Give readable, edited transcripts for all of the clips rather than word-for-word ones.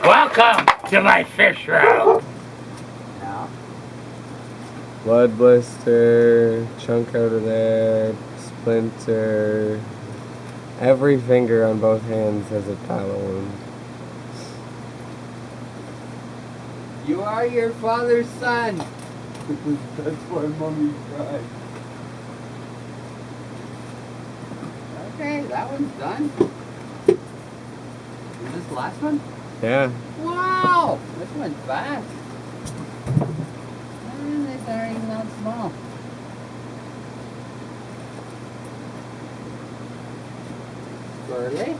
Welcome to my fish room. Now, Blood blister, chunk out of there, splinter. Every finger on both hands has a pallet wound. you are your father's son. That's why Mommy cried. Okay, that one's done. Is this the last one? Yeah. Wow, this went fast. And it's not even that small. Burley.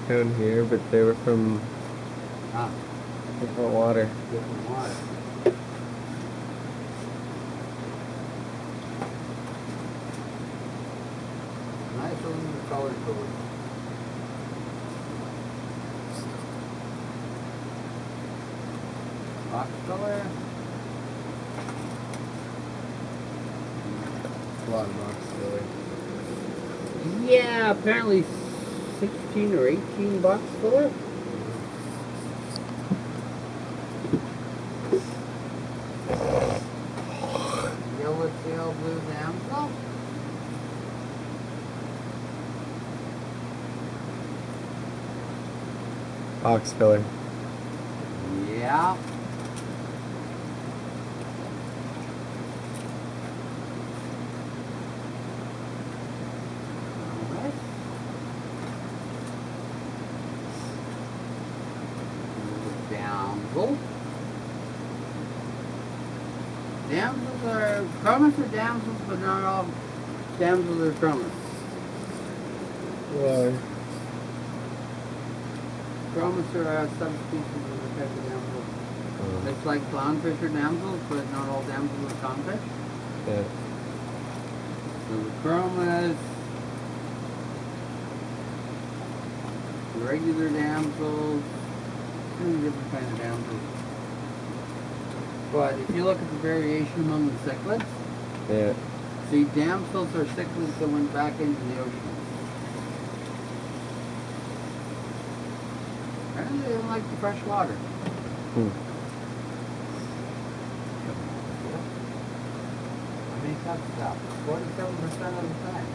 Down here, but they were from different water. Different water. Nice little color code. Box color. A lot of box filler. Yeah, apparently 16 or 18 bucks for it. Yellow tail blue damsel. Box filler. Yeah. Damsel. Damsels are chromis are damsels, but not all damsels are chromis. Why? Chromis are a subspecies of the type of damsel. It's like clownfish are damsels, but not all damsels are clownfish. Yeah. So the chromis, the regular damsels, many different kinds of damsels. But if you look at the variation among the cichlids, Yeah. see, damsels are cichlids that went back into the ocean. Apparently they don't like the fresh water. How many cups now? 47% of the time.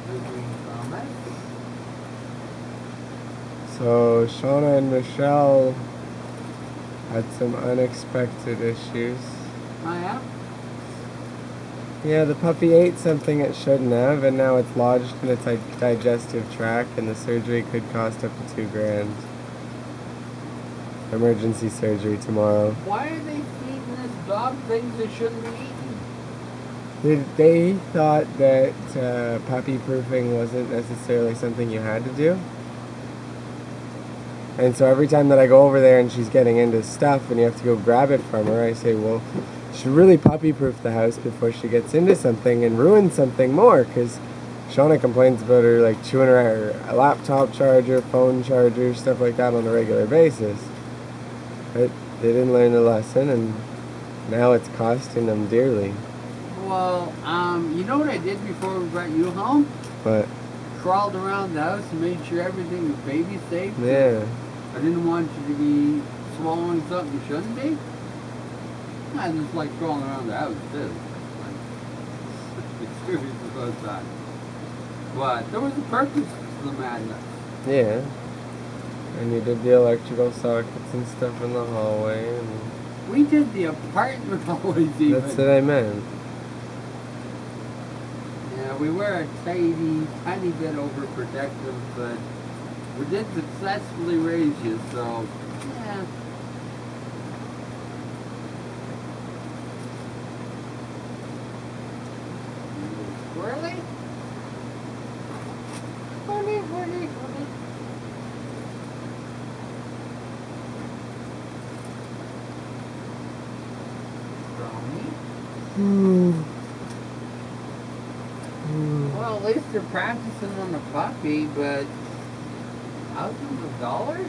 Blue green chromis. So Shauna and Michelle had some unexpected issues. Oh yeah? Yeah, the puppy ate something it shouldn't have, and now it's lodged in its digestive tract, and the surgery could cost up to $2,000. Emergency surgery tomorrow. Why are they feeding this dog things it shouldn't be eating? They thought that puppy proofing wasn't necessarily something you had to do. And so every time that I go over there and she's getting into stuff and you have to go grab it from her, I say, well, you should really puppy proof the house before she gets into something and ruins something more, because Shauna complains about her like chewing her laptop charger, phone charger, stuff like that on a regular basis. But they didn't learn the lesson, and now it's costing them dearly. Well, you know what I did before we brought you home? But Crawled around the house and made sure everything was baby safe. yeah, I didn't want you to be swallowing something you shouldn't be. I just like crawling around the house too. Like, it's serious about that. But there was a purpose to the madness. yeah. And you did the electrical sockets and stuff in the hallway, and We did the apartment always even. that's what I meant. Yeah, we were a tiny bit overprotective, but we did successfully raise you, so yeah. Squirrely? Squirrely. least they're practicing on the puppy, but thousands of dollars?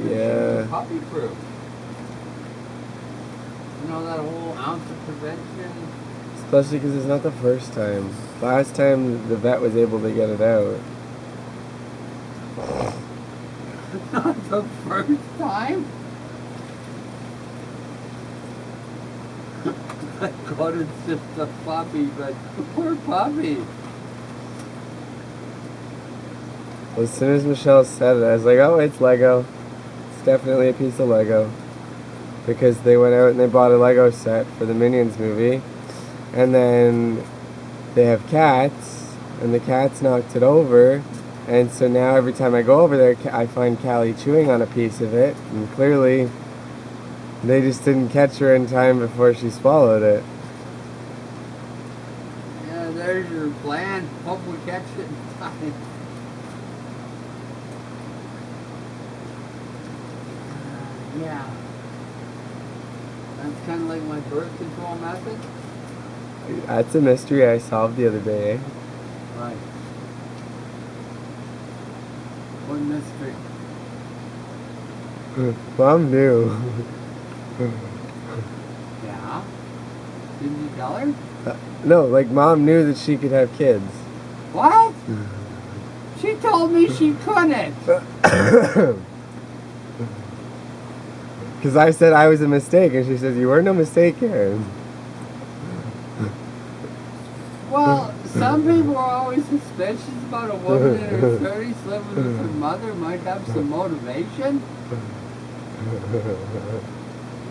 Yeah. Puppy proof. You know, that whole ounce of prevention. Especially because it's not the first time. Last time the vet was able to get it out. Not the first time? Thank God it's just a puppy, but poor puppy. Well, as soon as Michelle said it, I was like, oh, it's Lego. It's definitely a piece of Lego. Because they went out and they bought a Lego set for the Minions movie. And then they have cats, and the cats knocked it over. And so now every time I go over there, I find Callie chewing on a piece of it. And clearly, they just didn't catch her in time before she swallowed it. Yeah, there's your plan. Hope we catch it in time. Yeah. That's kind of like my birth control method. That's a mystery I solved the other day, eh? Right. What mystery? Mom knew. Yeah. Didn't you tell her? No, like Mom knew that she could have kids. What? She told me she couldn't. Because I said I was a mistake, and she said, you were no mistake, Karen. Well, some people are always suspicious about a woman in her 30s living with her mother might have some motivation.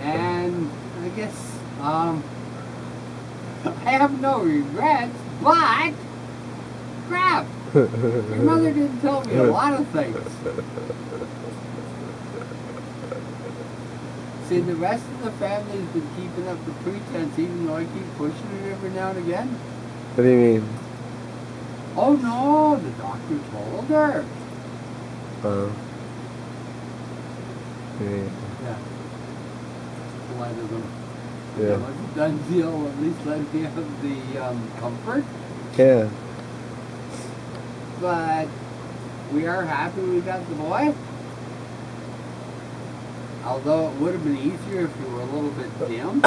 And I guess, I have no regrets, but crap, your mother didn't tell me a lot of things. See, the rest of the family's been keeping up the pretense, even though I keep pushing it every now and again. What do you mean? Oh no, the doctor told her. Yeah. Yeah. Let them. Yeah. It was a done deal. At least let me have the comfort. Yeah. But we are happy we got the boy. Although it would have been easier if you were a little bit dim.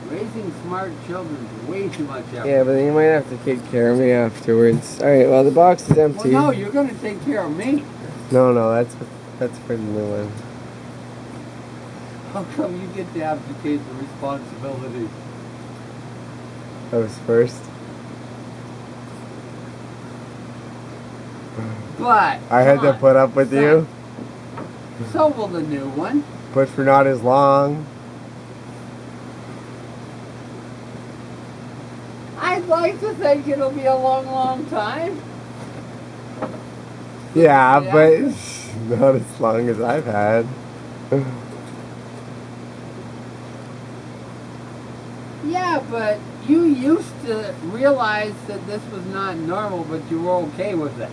Raising smart children is way too much effort. Yeah, but then you might have to take care of me afterwards. Alright, well, the box is empty. Well, no, you're going to take care of me. No, that's for the new one. How come you get to abdicate the responsibility? I was first. But I had to put up with you. So will the new one. But for not as long. I'd like to think it'll be a long, long time. Yeah, but not as long as I've had. Yeah, but you used to realize that this was not normal, but you were okay with it.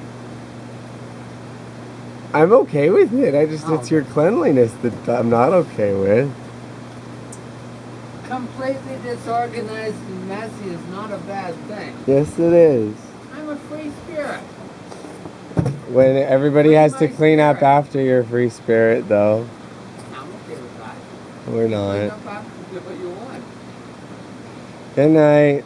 I'm okay with it. It's your cleanliness that I'm not okay with. Completely disorganized and messy is not a bad thing. Yes, it is. I'm a free spirit. When everybody has to clean up after your free spirit, though. I'm okay with that. We're Clean not. up after you do what you want. Good night.